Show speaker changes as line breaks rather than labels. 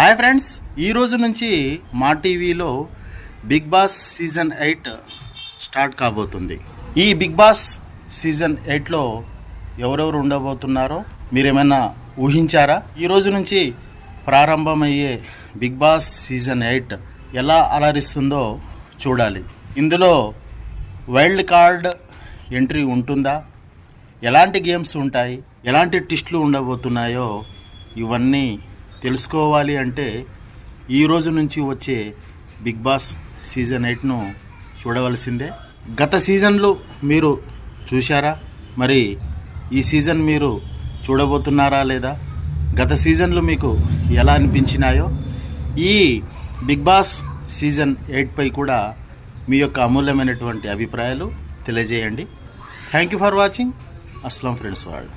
Hi friends, ఈ రోజు నుంచి మా టీవీలో బిగ్ బాస్ సీజన్ 8 స్టార్ట్ కాబోతుంది. ఈ బిగ్ బాస్ సీజన్ 8లో ఎవరెవరు ఉండబోతున్నారో మీరేమైనా ఊహించారా? ఈ రోజు నుంచి ప్రారంభమయ్యే బిగ్ బాస్ సీజన్ 8 ఎలా అలరిస్తుందో చూడాలి. ఇందులో వైల్డ్ కార్డ్ ఎంట్రీ ఉంటుందా, ఎలాంటి గేమ్స్ ఉంటాయి, ఎలాంటి ట్విస్టులు ఉండబోతున్నాయో ఇవన్నీ తెలుసుకోవాలి అంటే ఈ రోజు నుంచి వచ్చే బిగ్ బాస్ సీజన్ 8ను చూడవలసిందే. గత సీజన్లు మీరు చూశారా? మరి ఈ సీజన్ మీరు చూడబోతున్నారా లేదా? గత సీజన్లు మీకు ఎలా అనిపించినాయో ఈ బిగ్ బాస్ సీజన్ 8పై కూడా మీ యొక్క అమూల్యమైనటువంటి అభిప్రాయాలు తెలియజేయండి. Thank you for watching. Aslam friends world.